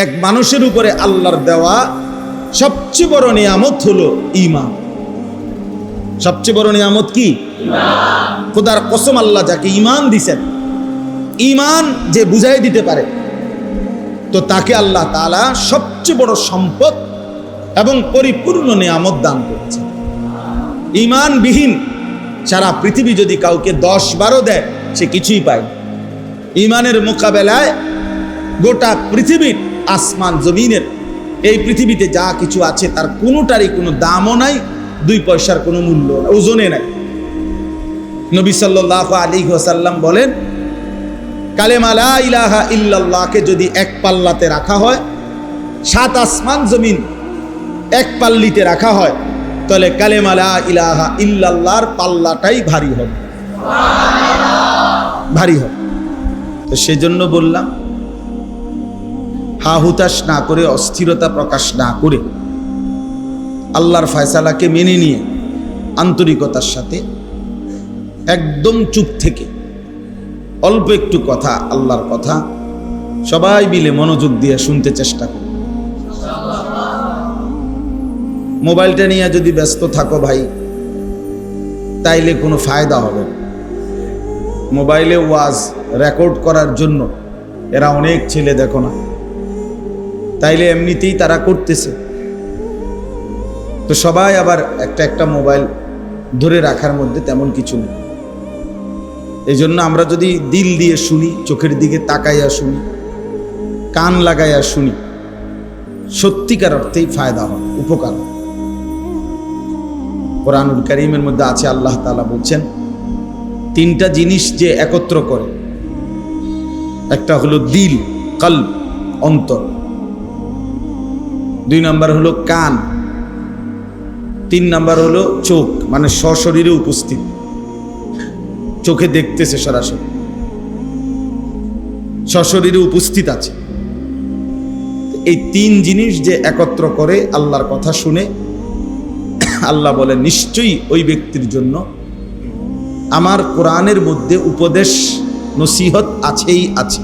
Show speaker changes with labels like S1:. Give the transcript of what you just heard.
S1: এক মানুষের উপরে আল্লাহর দেওয়া সবচেয়ে বড় নিয়ামত হলো ঈমান। সবচেয়ে বড় নিয়ামত কি? ঈমান। খোদার কসম, আল্লাহ যাকে ঈমান দিয়েছেন, ঈমান যে বুঝাই দিতে পারে, তো তাকে আল্লাহ তাআলা সবচেয়ে বড় সম্পদ এবং পরিপূর্ণ নিয়ামত দান করেছেন। ঈমানবিহীন সারা পৃথিবী যদি কাউকে 10-12 দেয়, সে কিছুই পায় না। ঈমানের মোকাবেলায় গোটা পৃথিবীর আসমান জমিনের এই পৃথিবীতে যা কিছু আছে তার কোনোটারই কোনো দামও নাই, 2 পয়সার কোনো মূল্য ওজনে নাই। নবী সাল্লাল্লাহু আলাইহি ওয়াসাল্লাম বলেন, কালেমা লা ইলাহা ইল্লাল্লাহকে যদি এক পাল্লাতে রাখা হয়, 7 আসমান জমিন এক পাল্লিতে রাখা হয়, তাহলে কালেমা লা ইলাহা ইল্লাল্লাহর পাল্লাটাই ভারী হবে, ভারী হবে। তো সেজন্য বললাম, হা হুতাশ না করে, অস্থিরতা প্রকাশ না করে, আল্লাহর ফয়সালাকে মেনে নিয়ে আন্তরিকতার সাথে একদম চুপ থেকে অল্প একটু কথা, আল্লাহর কথা সবাই মিলে মনোযোগ দিয়ে শুনতে চেষ্টা করো। মোবাইলটা নিয়ে যদি ব্যস্ত থাকো ভাই, তাইলে কোনো ফায়দা হবে না। মোবাইলে ওয়াজ রেকর্ড করার জন্য এরা অনেক ছেলে দেখো না, তাইলে এমনিতেই তারা করতেছে। তো সবাই আবার একটা মোবাইল ধরে রাখার মধ্যে তেমন কিছু নেই। এই জন্য আমরা যদি দিল দিয়ে শুনি, চোখের দিকে তাকাইয়া শুনি, কান লাগাইয়া শুনি, সত্যিকার অর্থেই ফায়দা হয়, উপকার হয়। কোরআনুল কারীমের মধ্যে আছে, আল্লাহ তাআলা বলছেন 3টা জিনিস যে একত্র করে, একটা হলো দিল, কলব, অন্তর, 2 নাম্বার হলো কান, 3 নাম্বার হলো চোখ, মানে সশরীরে উপস্থিত, চোখে দেখতেছে, সরাসরি সশরীরে উপস্থিত আছে। এই 3 জিনিস যে একত্র করে আল্লাহর কথা শুনে, আল্লাহ বলে নিশ্চয়ই ওই ব্যক্তির জন্য আমার কোরআনের মধ্যে উপদেশ নসিহত আছেই আছে।